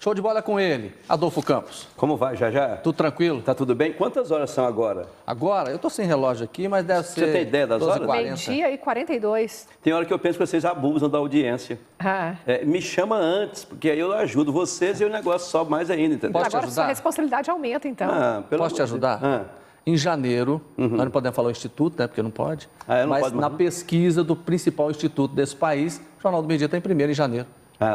Show de bola com ele, Adolfo Campos. Como vai, já? Tudo tranquilo? Tá tudo bem? Quantas horas são agora? Agora, eu tô sem relógio aqui, mas deve ser... Você tem ideia das horas? 12h40. Meio-dia e 42. Tem hora que eu penso que vocês abusam da audiência. Me chama antes, porque aí eu ajudo vocês e o negócio sobe mais ainda, entendeu? Posso te Agora ajudar? sua responsabilidade aumenta, então. Posso te ajudar? Em janeiro, nós não podemos falar o instituto, né, porque não pode, mas na pesquisa do principal instituto desse país, o Jornal do Meio Dia está em primeiro em janeiro.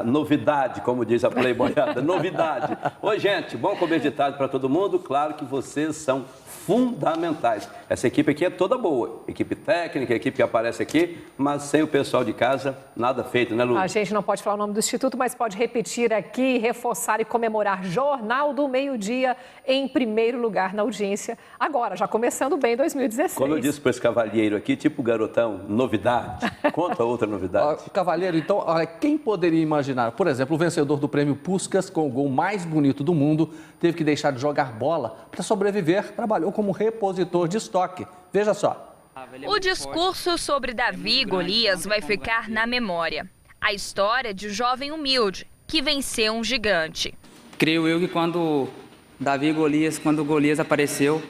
Novidade, como diz a Playboyada, novidade. Oi, gente, bom começo de tarde para todo mundo. Claro que vocês são fundamentais. Essa equipe aqui é toda boa. Equipe técnica, equipe que aparece aqui, mas sem o pessoal de casa, nada feito, né, Lu? A gente não pode falar o nome do instituto, mas pode repetir aqui, reforçar e comemorar Jornal do Meio-Dia em primeiro lugar na audiência. Agora, já começando bem 2016. Como eu disse para esse cavalheiro aqui, tipo garotão, novidade. Conta outra novidade. Cavalheiro, então, olha, quem poderia imaginar? Por exemplo, o vencedor do prêmio Puskás, com o gol mais bonito do mundo, teve que deixar de jogar bola para sobreviver, trabalhou como repositor de estoque. Veja só. O discurso sobre Davi e Golias vai ficar na memória. A história de um jovem humilde que venceu um gigante. Creio eu que quando o Golias apareceu,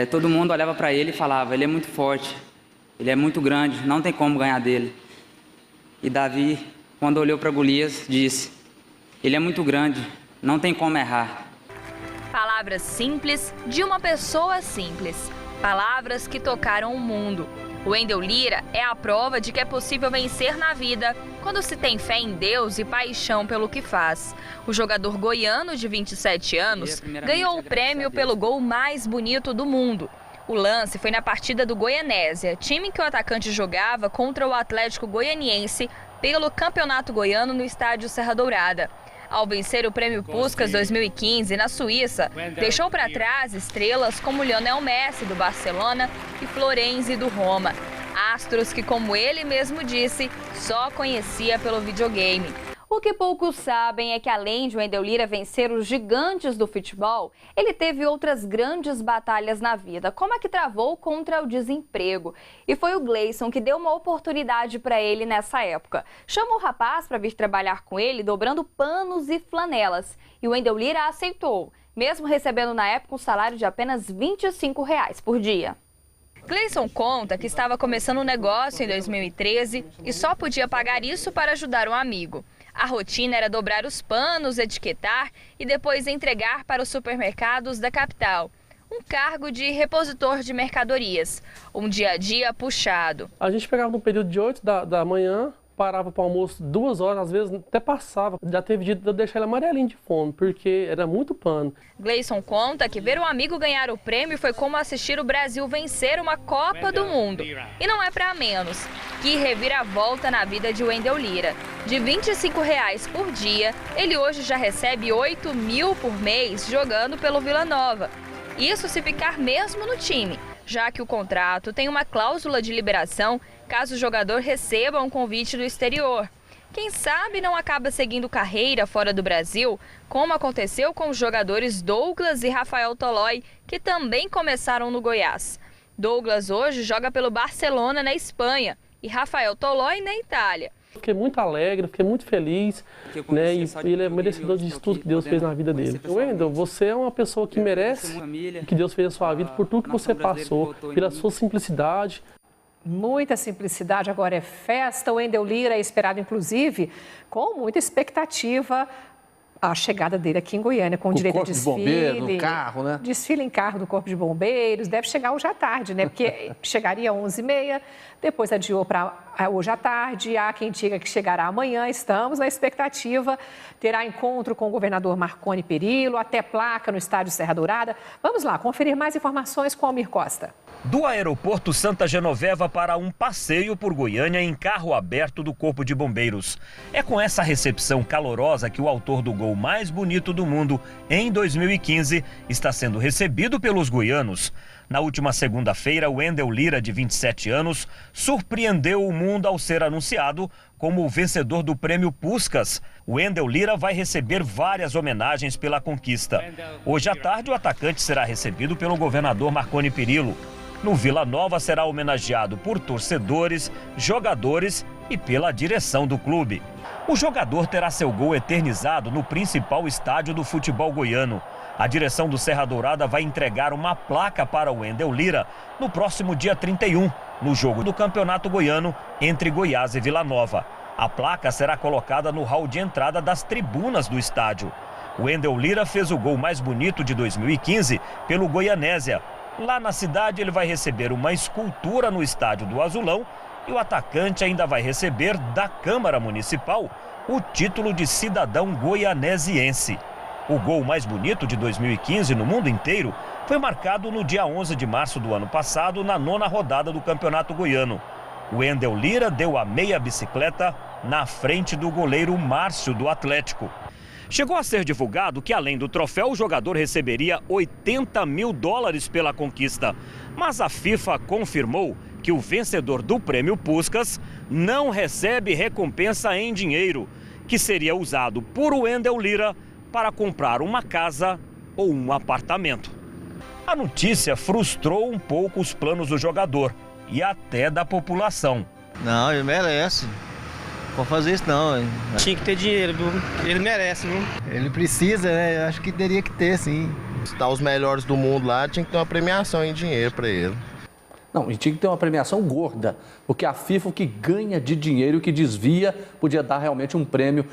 todo mundo olhava para ele e falava, ele é muito forte, ele é muito grande, não tem como ganhar dele. E Davi, quando olhou para Golias, disse, ele é muito grande, não tem como errar. Palavras simples de uma pessoa simples. Palavras que tocaram o mundo. O Wendel Lira é a prova de que é possível vencer na vida quando se tem fé em Deus e paixão pelo que faz. O jogador goiano de 27 anos ganhou o prêmio pelo gol mais bonito do mundo. O lance foi na partida do Goianésia, time que o atacante jogava contra o Atlético Goianiense pelo Campeonato Goiano no estádio Serra Dourada. Ao vencer o prêmio Puskás 2015 na Suíça, deixou para trás estrelas como Lionel Messi do Barcelona e Florenzi do Roma. Astros que, como ele mesmo disse, só conhecia pelo videogame. O que poucos sabem é que, além de Wendel Lira vencer os gigantes do futebol, ele teve outras grandes batalhas na vida, como a que travou contra o desemprego. E foi o Gleison que deu uma oportunidade para ele nessa época. Chamou o rapaz para vir trabalhar com ele, dobrando panos e flanelas. E o Wendel Lira aceitou, mesmo recebendo na época um salário de apenas R$25 por dia. Gleison conta que estava começando um negócio em 2013 e só podia pagar isso para ajudar um amigo. A rotina era dobrar os panos, etiquetar e depois entregar para os supermercados da capital. Um cargo de repositor de mercadorias. Um dia a dia puxado. A gente pegava no período de 8 da manhã, parava para o almoço 2 horas, às vezes até passava. Já teve dia de eu deixar ele amarelinho de fome, porque era muito pano. Gleison conta que ver o amigo ganhar o prêmio foi como assistir o Brasil vencer uma Copa do Mundo. E não é para menos. Que reviravolta na vida de Wendel Lira. De R$25 por dia, ele hoje já recebe 8 mil por mês jogando pelo Vila Nova. Isso se ficar mesmo no time, já que o contrato tem uma cláusula de liberação caso o jogador receba um convite do exterior. Quem sabe não acaba seguindo carreira fora do Brasil, como aconteceu com os jogadores Douglas e Rafael Tolói, que também começaram no Goiás. Douglas hoje joga pelo Barcelona na Espanha e Rafael Tolói na Itália. Fiquei muito alegre, fiquei muito feliz, né? E ele é merecedor de tudo que Deus fez na vida dele. Wendel, você é uma pessoa que merece que Deus fez na sua vida por tudo que você passou, pela sua simplicidade. Muita simplicidade, agora é festa. O Wendel Lira é esperado, inclusive, com muita expectativa, a chegada dele aqui em Goiânia, com direito a desfile. Corpo de bombeiro, no carro, né? Desfile em carro do Corpo de Bombeiros. Deve chegar hoje à tarde, né? Porque chegaria às 11h30, depois adiou para hoje à tarde. Há quem diga que chegará amanhã. Estamos na expectativa. Terá encontro com o governador Marconi Perillo, até placa no estádio Serra Dourada. Vamos lá, conferir mais informações com Almir Costa. Do aeroporto Santa Genoveva para um passeio por Goiânia em carro aberto do Corpo de Bombeiros. É com essa recepção calorosa que o autor do gol mais bonito do mundo em 2015 está sendo recebido pelos goianos. Na última segunda-feira, o Wendel Lira, de 27 anos, surpreendeu o mundo ao ser anunciado como o vencedor do prêmio Puskás. O Wendel Lira vai receber várias homenagens pela conquista. Hoje à tarde, o atacante será recebido pelo governador Marconi Perillo. No Vila Nova, será homenageado por torcedores, jogadores e pela direção do clube. O jogador terá seu gol eternizado no principal estádio do futebol goiano. A direção do Serra Dourada vai entregar uma placa para o Wendel Lira no próximo dia 31, no jogo do Campeonato Goiano entre Goiás e Vila Nova. A placa será colocada no hall de entrada das tribunas do estádio. O Wendel Lira fez o gol mais bonito de 2015 pelo Goianésia. Lá na cidade ele vai receber uma escultura no estádio do Azulão e o atacante ainda vai receber da Câmara Municipal o título de cidadão goianesiense. O gol mais bonito de 2015 no mundo inteiro foi marcado no dia 11 de março do ano passado, na 9ª rodada do Campeonato Goiano. O Wendel Lira deu a meia bicicleta na frente do goleiro Márcio do Atlético. Chegou a ser divulgado que, além do troféu, o jogador receberia $80 mil pela conquista. Mas a FIFA confirmou que o vencedor do Prêmio Puskás não recebe recompensa em dinheiro, que seria usado por Wendel Lira para comprar uma casa ou um apartamento. A notícia frustrou um pouco os planos do jogador e até da população. Não, ele merece. Não pode fazer isso não. Tinha que ter dinheiro, viu? Ele merece, viu? Ele precisa, né? Eu acho que teria que ter, sim. Se tá os melhores do mundo lá, tinha que ter uma premiação em dinheiro para ele. Não, e tinha que ter uma premiação gorda, porque a FIFA, o que ganha de dinheiro, o que desvia, podia dar realmente um prêmio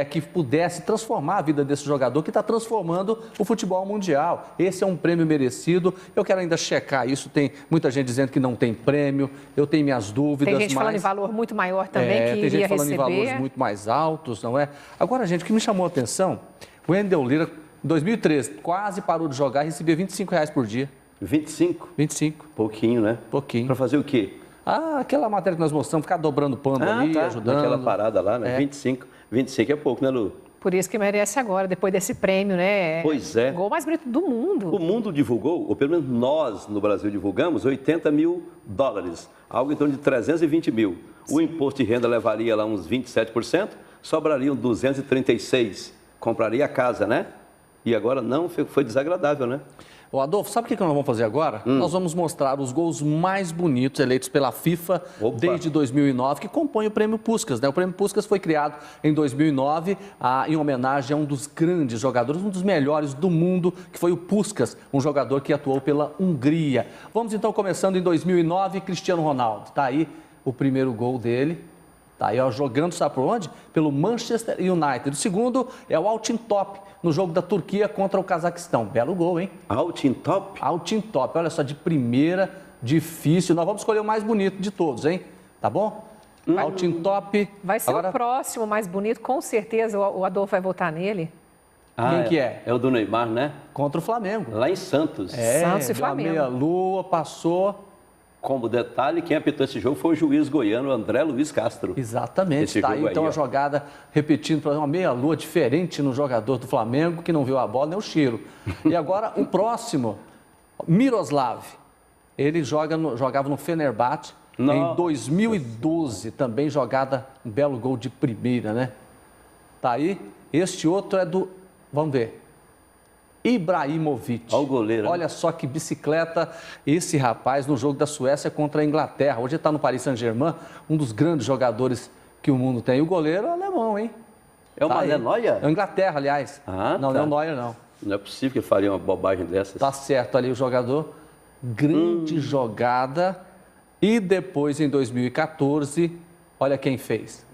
que pudesse transformar a vida desse jogador que está transformando o futebol mundial. Esse é um prêmio merecido. Eu quero ainda checar isso. Tem muita gente dizendo que não tem prêmio. Eu tenho minhas dúvidas. Tem gente falando em valor muito maior também, que tem iria gente falando receber. em valores muito mais altos, não é? Agora, gente, o que me chamou a atenção, o Wendel Lira, em 2013, quase parou de jogar e recebia R$25 por dia. 25? 25. Pouquinho, né? Pouquinho. Para fazer o quê? Aquela matéria que nós mostramos, ficar dobrando pano ali, ajudando. Aquela parada lá, né? 25 é pouco, né, Lu? Por isso que merece agora, depois desse prêmio, né? Pois é. O gol mais bonito do mundo. O mundo divulgou, ou pelo menos nós no Brasil divulgamos, $80 mil. Algo em torno de 320 mil. O imposto de renda levaria lá uns 27%, sobrariam 236. Compraria a casa, né? E agora não, foi desagradável, né? Ô Adolfo, sabe o que nós vamos fazer agora? Nós vamos mostrar os gols mais bonitos eleitos pela FIFA desde 2009, que compõem o Prêmio Puskás, né? O Prêmio Puskás foi criado em 2009 em homenagem a um dos grandes jogadores, um dos melhores do mundo, que foi o Puskás, um jogador que atuou pela Hungria. Vamos então começando em 2009, Cristiano Ronaldo. Tá aí o primeiro gol dele. Tá aí, ó, jogando, sabe por onde? Pelo Manchester United. O segundo é o Altintop, no jogo da Turquia contra o Cazaquistão. Belo gol, hein? Altintop? Altintop, olha só, de primeira, difícil. Nós vamos escolher o mais bonito de todos, hein? Tá bom? Altintop. Vai ser agora... o próximo mais bonito, com certeza o Adolfo vai votar nele. Quem que é? É o do Neymar, né? Contra o Flamengo. Lá em Santos. Santos e Flamengo. Meia-lua, passou... Como detalhe, quem apitou esse jogo foi o juiz goiano André Luiz Castro. Exatamente, está aí então a jogada repetindo para uma meia-lua diferente no jogador do Flamengo, que não viu a bola nem o cheiro. E agora o próximo, Miroslav, ele jogava no Fenerbahçe em 2012, também jogada, um belo gol de primeira, né? Tá aí, este outro é do, vamos ver, Ibrahimovic. Olha o goleiro. Olha só que bicicleta esse rapaz no jogo da Suécia contra a Inglaterra. Hoje ele está no Paris Saint-Germain, um dos grandes jogadores que o mundo tem. E o goleiro é alemão, hein? É o Mané Neuer? É a Inglaterra, aliás. Não, não é o Neuer, não. Não é possível que ele faria uma bobagem dessas. Tá certo ali o jogador. Grande jogada. E depois, em 2014, olha quem fez.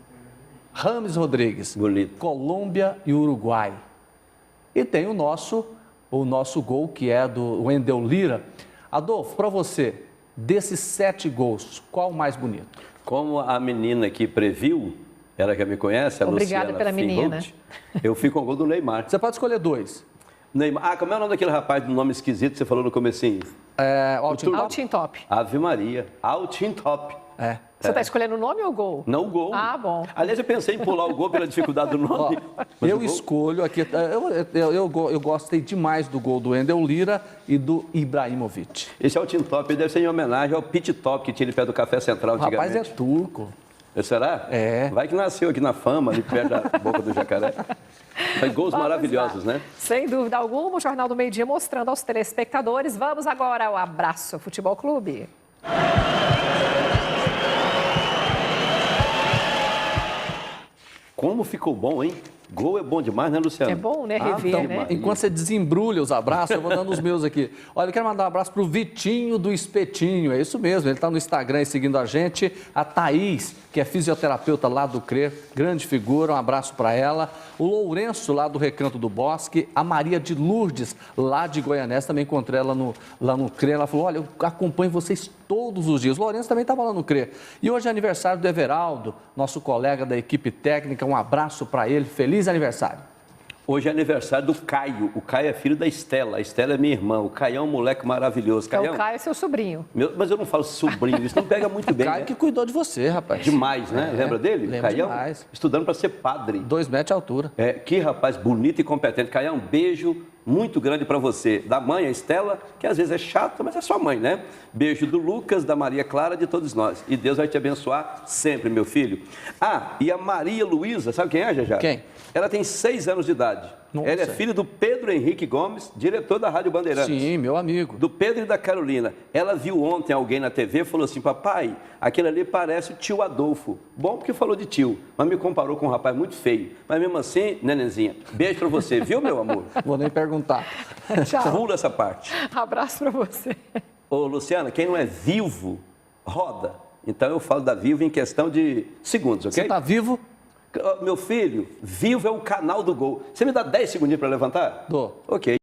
James Rodrigues. Bonito. Colômbia e Uruguai. E tem o nosso gol, que é do Wendel Lira. Adolfo, para você, desses 7 gols, qual o mais bonito? Como a menina que previu, ela que me conhece, a Obrigada Luciana pela menina. Eu fico com o gol do Neymar. Você pode escolher 2. Neymar. Como é o nome daquele rapaz do nome esquisito que você falou no comecinho? Altintop. Ave Maria. Altintop. Você está escolhendo o nome ou o gol? Não, o gol. Ah, bom. Aliás, eu pensei em pular o gol pela dificuldade do nome. Eu escolho aqui, eu gostei demais do gol do Wendel Lira e do Ibrahimovic. Esse Altintop deve ser em homenagem ao Pit Top que tinha ali perto do Café Central antigamente. O rapaz é turco. Será? É. Vai que nasceu aqui na Fama, ali perto da Boca do Jacaré. Foi gols maravilhosos, né? Sem dúvida alguma, o Jornal do Meio Dia mostrando aos telespectadores. Vamos agora ao Abraço Futebol Clube. Como ficou bom, hein? Gol é bom demais, né, Luciano? É bom, né? Rever, então, né? Enquanto você desembrulha os abraços, eu vou dando os meus aqui. Olha, eu quero mandar um abraço para o Vitinho do Espetinho, é isso mesmo, ele está no Instagram seguindo a gente. A Thaís, que é fisioterapeuta lá do CRE, grande figura, um abraço para ela. O Lourenço, lá do Recanto do Bosque. A Maria de Lourdes, lá de Goianés, também encontrei ela lá no CRE. Ela falou, olha, eu acompanho vocês todos os dias. O Lourenço também estava lá no CRE. E hoje é aniversário do Everaldo, nosso colega da equipe técnica, um abraço para ele, feliz aniversário. Hoje é aniversário do Caio. O Caio é filho da Estela. A Estela é minha irmã. O Caio é um moleque maravilhoso. Então, Caião, o Caio é seu sobrinho. mas eu não falo sobrinho, isso não pega muito bem. Caio né? que cuidou de você, rapaz. Demais, né? Lembra dele? Lembro Caião, demais. estudando para ser padre. 2 metros de altura. Que rapaz bonito e competente. Caião, um beijo muito grande para você. Da mãe, a Estela, que às vezes é chata, mas é sua mãe, né? Beijo do Lucas, da Maria Clara, de todos nós. E Deus vai te abençoar sempre, meu filho. Ah, e a Maria Luísa, sabe quem é, Jajá? Quem? Ela tem 6 anos de idade. Nossa. Ela é filha do Pedro Henrique Gomes, diretor da Rádio Bandeirantes. Sim, meu amigo. Do Pedro e da Carolina. Ela viu ontem alguém na TV e falou assim, papai, aquele ali parece o tio Adolfo. Bom porque falou de tio, mas me comparou com um rapaz muito feio. Mas mesmo assim, nenenzinha, beijo pra você, viu, meu amor? Vou nem perguntar. Tchau. Pula essa parte. Abraço para você. Ô, Luciana, quem não é vivo, roda. Então eu falo da Vivo em questão de segundos, ok? Você tá vivo? Meu filho, Vivo é o canal do Gol. Você me dá 10 segundinhos para levantar? Dou. Ok.